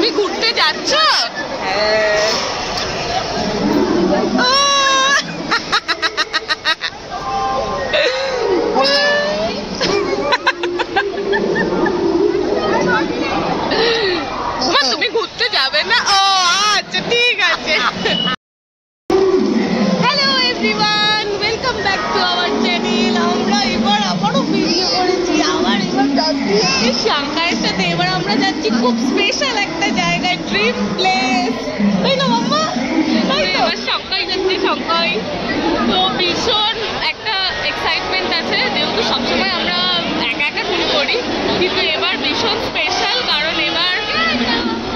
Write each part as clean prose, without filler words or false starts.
তুমি ঘুরতে যাচ্ছ? তুমি ঘুরতে যাবে না? ও আচ্ছা, ঠিক আছে। Hello everyone, welcome back to our channel. আমরা এবার আবারও বেরিয়ে পড়েছি। এবার যাচ্ছি সাংহাইয়ের সাথে। এবার আমরা যাচ্ছি খুব স্পেশাল একটা জায়গায়, ড্রিম প্লেস, তাই না মাম্মা? এবার সাংহাই যাচ্ছি, সাংহাই। তো ভীষণ একটা এক্সাইটমেন্ট আছে, যেহেতু সবসময় আমরা একা একা ট্যুর করি, কিন্তু এবার ভীষণ স্পেশাল, কারণ এবার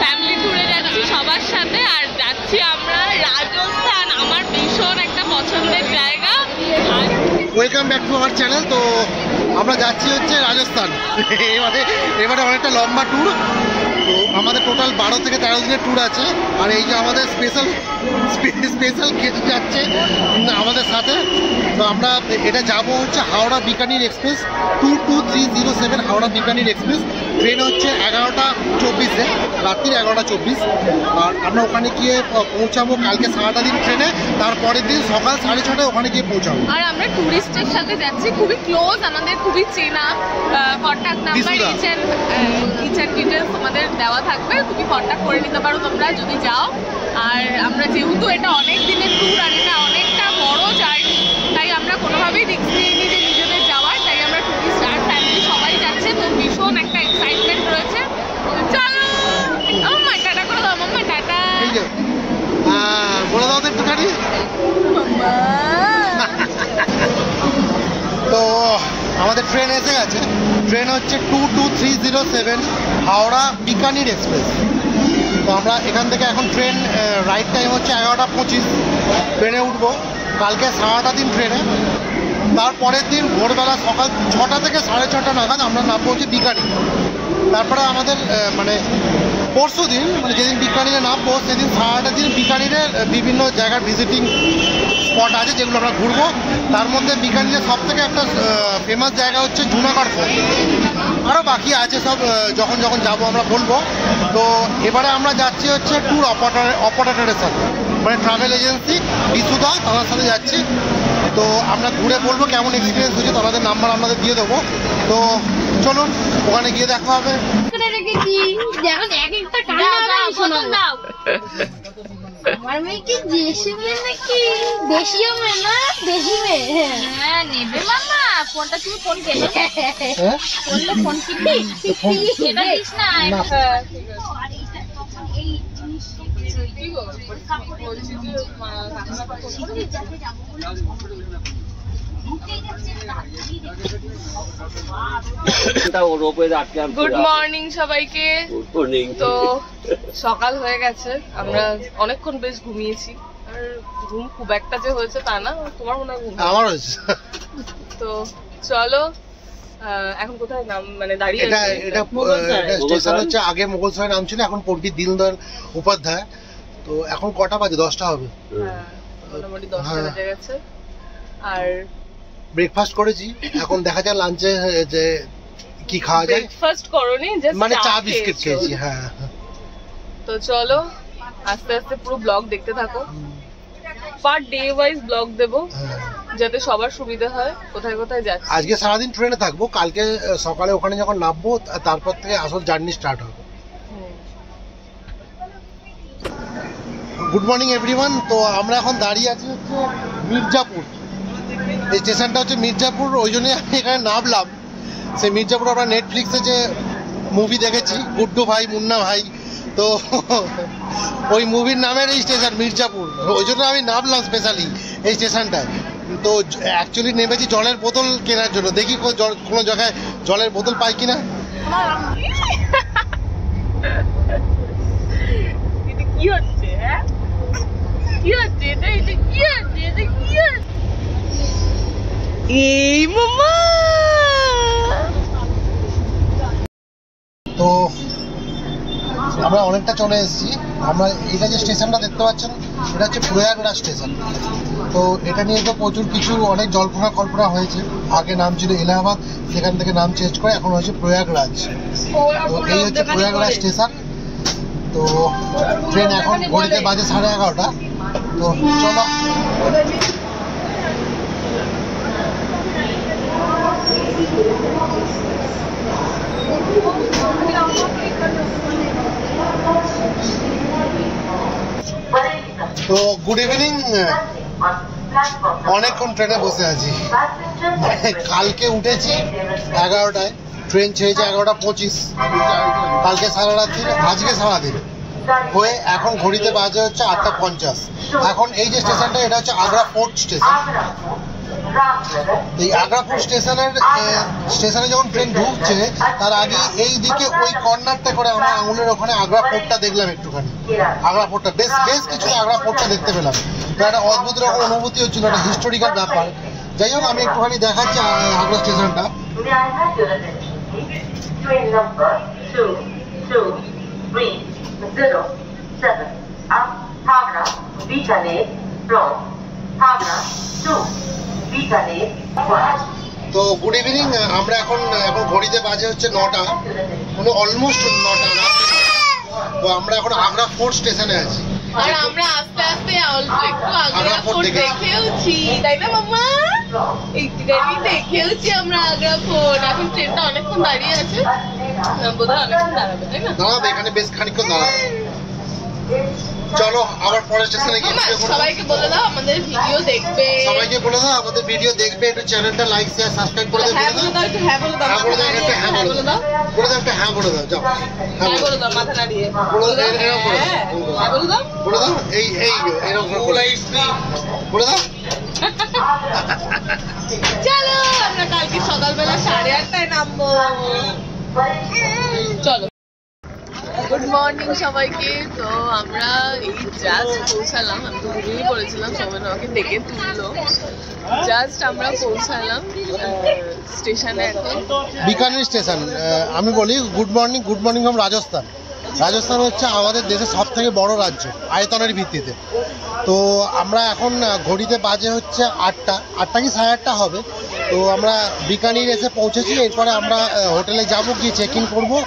ফ্যামিলি ট্যুরে যাচ্ছি সবার সাথে। আর যাচ্ছি আমরা রাজস্থান, আমার ভীষণ একটা পছন্দের জায়গা। Welcome back to our channel. তো আমরা যাচ্ছি হচ্ছে রাজস্থান। এবারে অনেকটা লম্বা ট্যুর। তো আমাদের টোটাল 12 থেকে 13 দিনের ট্যুর আছে। আর এই যে আমাদের স্পেশাল গেস্ট যাচ্ছে আমাদের সাথে। তো আমরা এটা যাবো হচ্ছে Howrah Bikaner express, 22307 Howrah Bikaner express. Train হচ্ছে 11:24, রাত্রির 11:24। আর আমরা ওখানে গিয়ে পৌঁছাবো কালকে সারাটা দিন ট্রেনে, তারপরের দিন সকাল 6:30 ওখানে গিয়ে পৌঁছাবো। আর আমরা টুরিস্টের সাথে যাচ্ছি, খুবই ক্লোজ, আমাদের খুবই চেনা। Contact number, each and details তোমাদের দেওয়া থাকবে, তুমি কন্ট্যাক্ট করে নিতে পারো তোমরা যদি যাও। আর আমরা যেহেতু এটা অনেক দিনের ট্যুর আর এটা অনেকটা বড় জার্নি, তাই আমরা কোনোভাবেই রিস্ক নিইনি যে নিজেদের যাওয়ার, তাই আমরা টুরিস্ট আর ফ্যামিলি সবাই যাচ্ছে। তো ভীষণ একটা এক্সাইটমেন্ট রয়েছে। চলো মাম্মা, টাটা করে দাও। মাম্মা টাটা বলে দাও তো একটুখানি। তো আমাদের ট্রেন এসে গেছে। ট্রেন হচ্ছে 22307 হাওড়া বিকানির এক্সপ্রেস। তো আমরা এখান থেকে এখন ট্রেন রাইট টাইম হচ্ছে 11:25, ট্রেনে উঠবো। কালকে সারাটা দিন ট্রেনে, তারপরের দিন ভোরবেলা সকাল 6টা থেকে 6:30 নাগাদ আমরা নামবো হচ্ছে বিকানি। তারপরে আমাদের মানে পরশু দিন, মানে যেদিন বিকানিরে নামবো সেদিন সারাটা দিন বিকানিরে বিভিন্ন জায়গার ভিজিটিং স্পট আছে যেগুলো আমরা ঘুরবো। তার মধ্যে বিকানিরে সব থেকে একটা ফেমাস জায়গা হচ্ছে জুনাগড় ফোর্ট। আরও বাকি আছে সব, যখন যাবো আমরা বলবো। তো এবারে আমরা যাচ্ছি হচ্ছে ট্যুর অপারেটরের সাথে, মানে ট্রাভেল এজেন্সি বিশুদা, তাদের সাথে যাচ্ছি। তো আমরা ঘুরে বলবো কেমন এক্সপিরিয়েন্স হচ্ছে, তাদের নাম্বার আপনাদের দিয়ে দেবো। তো চলুন ওখানে গিয়ে দেখা হবে। আমার মেয়ে কি দেশি মেয়ে নাকি? দেশীয় মেয়ে না? দেশি মেয়ে। হ্যাঁ নেবে মামা। ফোনটা তুমি ফোন কেন? ফোন কিনবি? এটা দিস না। গুড মর্নিং সবাইকে। তো সকাল হয়ে গেছে, আমরা অনেকক্ষণ বেশ ঘুমিয়েছি। আর ঘুম খুব একটা যে হয়েছে তা না, তোমার মনে হয় ঘুম? আমার হয়েছে। তো চলো এখন কোথায় নাম, মানে দাঁড়িয়ে এটা স্টেশন হচ্ছে, আগে মোগলসরাই নাম ছিল, এখন পণ্ডিত দীনদয়াল উপাধ্যায়। তো এখন কটা বাজে? 10টা হবে। হ্যাঁ, মোটামুটি 10টা বেজে গেছে। আর ব্রেকফাস্ট করেছি, এখন দেখা যায় লাঞ্চে যে কি খাওয়া যায়। ব্রেকফাস্ট করোনি, মানে চা বিস্কিট খেয়েছি। হ্যাঁ, তো চলো আস্তে আস্তে পুরো ব্লগ দেখতে থাকো। পার ডে ওয়াইজ ব্লগ দেবো, যাতে সবার সুবিধা হয় কোথায় কোথায় যাচ্ছি। আজকে সারাদিন ট্রেনে থাকবো, কালকে সকালে ওখানে যখন নামবো তারপর থেকে আসল জার্নি স্টার্ট হবে। Good morning everyone. তো আমরা এখন দাঁড়িয়ে আছি হচ্ছে মির্জাপুর। এই স্টেশনটা হচ্ছে মির্জাপুর, ওই জন্যই আমি এখানে নামলাম। সেই মির্জাপুর আমরা নেটফ্লিক্সে যে মুভি দেখেছি, গুড্ডু ভাই মুন্না ভাই, তো ওই মুভির নামের এই স্টেশন মির্জাপুর, ওই জন্য আমি নামলাম স্পেশালি এই স্টেশনটায়। তো অ্যাকচুয়ালি নেমেছি জলের বোতল কেনার জন্য, দেখি কোনো জায়গায় জলের বোতল পাই কিনা। কি হচ্ছে? হ্যাঁ কি হচ্ছে? এটা কি হচ্ছে? এটা কি হচ্ছে? এই মামা। তো আমরা অনেকটা চলে এসেছি। আমরা এটা যে স্টেশনটা দেখতে পাচ্ছেন, এটা হচ্ছে প্রয়াগরাজ স্টেশন। তো এটা নিয়ে তো প্রচুর কিছু অনেক জল্পনা কল্পনা হয়েছে। আগে নাম ছিল এলাহাবাদ, সেখান থেকে নাম চেঞ্জ করে এখন হচ্ছে প্রয়াগরাজ। তো এই হচ্ছে প্রয়াগরাজ স্টেশন। তো ট্রেন এখন ঘড়িতে বাজে 11:30। তো চলো তো গুড ইভিনিং। অনেকক্ষণ ট্রেনে বসে আছি, কালকে উঠেছি 11টায়, ট্রেন ছেড়েছে 11:25। কালকে সারা রাত্রি, আজকে সারাদিন হয়ে এখন ঘড়িতে বাজে হচ্ছে 8:50। এখন এই যে স্টেশনটা, এটা হচ্ছে আগ্রা ফোর্ট স্টেশন। এই আগ্রা ফোর্ট স্টেশনে যখন ট্রেন ঢুকছে তার আগে এই দিকে ওই কর্নারটা করে আমরা আঙুলের ওখানে আগ্রা ফোর্টটা দেখলাম একটুখানি। আগ্রা ফোর্টটা বেশ কিছু আগ্রা ফোর্টটা দেখতে পেলাম। তো একটা অদ্ভুত রকম অনুভূতি হচ্ছিল, একটা হিস্টোরিক্যাল ব্যাপার। যাই হোক, আমি একটুখানি দেখাচ্ছি আগ্রা স্টেশনটা। তো গুড ইভিনিং। আমরা এখন ঘড়িতে বাজে হচ্ছে 9টা, মানে অলমোস্ট 9টা না। তো আমরা এখন আগ্রা ফোর্ট স্টেশনে আছি, আর আমরা আস্তে আস্তে অল্প একটু আগ্রা ফোর্ট দেখেওছি, তাই না মামা? একটুখানি দেখেওছি আমরা আগ্রা ফোর্ট। এখন ট্রেনটা অনেকক্ষণ দাঁড়িয়ে আছে, বোধহয় অনেকক্ষণ দাঁড়াবে, তাই না? দাঁড়াবে, এখানে বেশ খানিকক্ষণ দাঁড়াবে। চলো আবার পরের স্টেশনে গিয়ে সবাইকে বলে দাও আমাদের ভিডিও দেখবে, সবাইকে বলে দাও আমাদের ভিডিও দেখবে, একটু চ্যানেলটা লাইক শেয়ার সাবস্ক্রাইব করে হ্যাঁ বলে দাও, একটু হ্যাঁ বলে দাও, হ্যাঁ বলে দাও, একটা হ্যাঁ বলে দাও, বলে দাও একটা হ্যাঁ বলে দাও, যাও হ্যাঁ বলে দাও, মাথা নাড়িয়ে বলে দাও, এরকম করে হ্যাঁ বলে দাও, বলে দাও, এই এরকম করে বলে দাও। চলো আমরা কালকে সকালবেলা 8:30টায় নামবো। চলো, গুড মর্নিং সবাইকে। তো আমরা এই জাস্ট পৌঁছালাম, আমি তো ঘুমিয়ে পড়েছিলাম, সবাই আমাকে ডেকে তুললো। জাস্ট আমরা পৌঁছালাম স্টেশনে এখন, বিকানির স্টেশন। আমি বলি good morning from Rajasthan. Rajasthan হচ্ছে আমাদের দেশের সব থেকে বড় রাজ্য আয়তনের ভিত্তিতে। তো আমরা এখন ঘড়িতে বাজে হচ্ছে 8টা কি 8:30 হবে। তো আমরা বিকানির এসে পৌঁছেছি। এরপরে আমরা হোটেলে যাবো, গিয়ে চেক ইন করবো,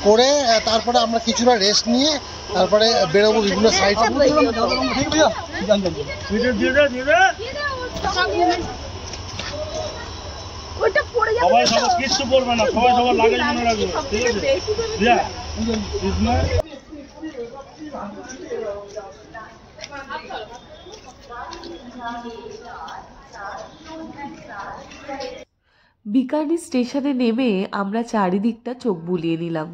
করে তারপরে আমরা কিছুটা রেস্ট নিয়ে তারপরে বেরোবো বিভিন্ন সাইড। কিছু বলবে না, সবাই সবার লাগেজ মনে রাখবে, ঠিক আছে? বিকানি স্টেশনে নেমে আমরা চারিদিকটা চোখ বুলিয়ে নিলাম।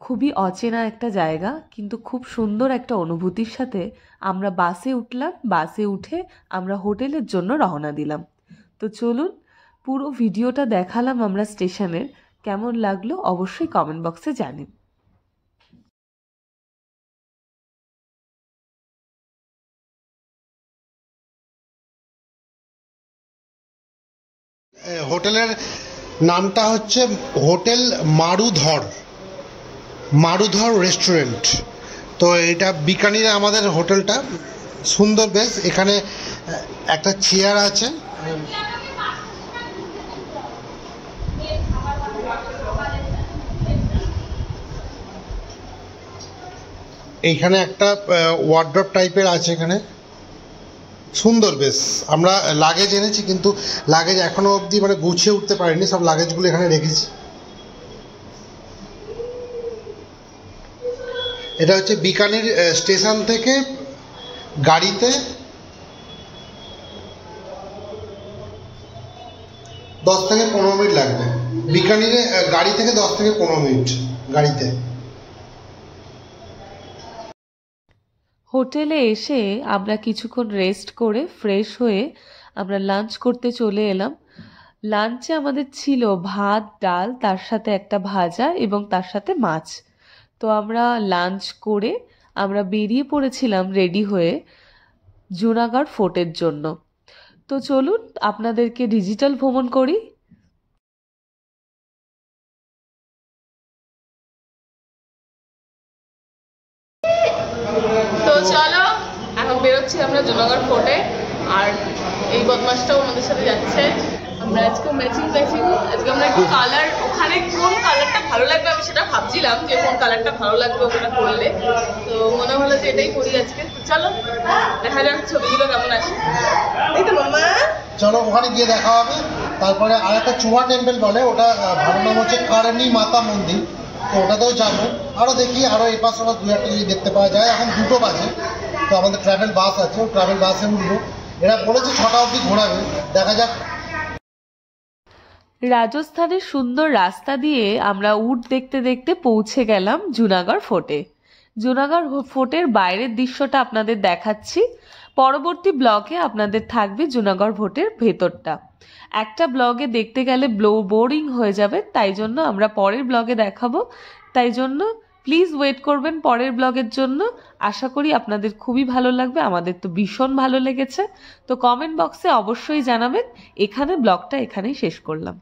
খুবই অচেনা একটা জায়গা, কিন্তু খুব সুন্দর একটা অনুভূতির সাথে আমরা বাসে উঠলাম। বাসে উঠে আমরা হোটেলের জন্য রওনা দিলাম। তো চলুন, পুরো ভিডিওটা দেখালাম আমরা স্টেশনের। কেমন লাগলো অবশ্যই কমেন্ট বক্সে জানিন। হোটেলের নামটা হচ্ছে হোটেল মারুধর রেস্টুরেন্ট। তো এটা বিকানিরে আমাদের হোটেলটা, সুন্দর বেশ। এখানে একটা চেয়ার আছে, এইখানে একটা ওয়ার্ড্রপ টাইপের আছে, এখানে সুন্দর বেশ। আমরা লাগেজ এনেছি, কিন্তু লাগেজ এখনো অবধি মানে গুছিয়ে উঠতে পারিনি, সব লাগেজগুলো এখানে রেখেছি। এটা হচ্ছে বিকানির স্টেশন থেকে গাড়িতে 10 থেকে 15 মিনিট লাগবে। বিকানিরে গাড়ি থেকে 10 থেকে 15 মিনিট গাড়িতে। হোটেলে এসে আমরা কিছুক্ষণ রেস্ট করে ফ্রেশ হয়ে আমরা লাঞ্চ করতে চলে এলাম। লাঞ্চে আমাদের ছিল ভাত, ডাল, তার সাথে একটা ভাজা এবং তার সাথে মাছ। তো আমরা লাঞ্চ করে আমরা বেরিয়ে পড়েছিলাম রেডি হয়ে জুনাগড় ফোর্টের জন্য। তো চলুন আপনাদেরকে ডিজিটাল ভ্রমণ করি। তো চলো এখন বেরোচ্ছি আমরা জুনাগড় ফোর্টে, আর এই বদমাসটাও আমাদের সাথে যাচ্ছে। আমরা আজকে ম্যাচিং আজকে আমরা একটু কালার, ওখানে কোন কালারটা ভালো লাগবে আমি সেটা ভাবছিলাম যে কোন কালারটা ভালো লাগবে ওখানে করলে, তো মনে হলো যে এটাই করি আজকে। চলো দেখা যাক ছবিগুলো কেমন আসে, এই তো মামা। চলো ওখানে গিয়ে দেখা হবে। তারপরে আর একটা চুয়া টেম্পল বলে, ওটা ভালো নাম হচ্ছে কারণী মাতা মন্দির, তো ওটাতেও যাবো। আরও দেখি আরও এই পাশে দু একটা যদি দেখতে পাওয়া যায়। এখন 2টো বাজে, তো আমাদের ট্রাভেল বাস আছে, ট্রাভেল বাসে উঠবো। এরা বলেছে 6টা অবধি ঘোরাবে, দেখা যাক। রাজস্থানের সুন্দর রাস্তা দিয়ে আমরা উট দেখতে দেখতে পৌঁছে গেলাম জুনাগড় ফোর্টে। জুনাগড় ফোর্টের বাইরের দৃশ্যটা আপনাদের দেখাচ্ছি। পরবর্তী ব্লগে আপনাদের থাকবে জুনাগড় ফোর্টের ভেতরটা। একটা ব্লগে দেখতে গেলে বোরিং হয়ে যাবে, তাই জন্য আমরা পরের ব্লগে দেখাবো। তাই জন্য প্লিজ ওয়েট করবেন পরের ব্লগের জন্য। আশা করি আপনাদের খুবই ভালো লাগবে, আমাদের তো ভীষণ ভালো লেগেছে। তো কমেন্ট বক্সে অবশ্যই জানাবেন। এখানে ব্লগটা এখানেই শেষ করলাম।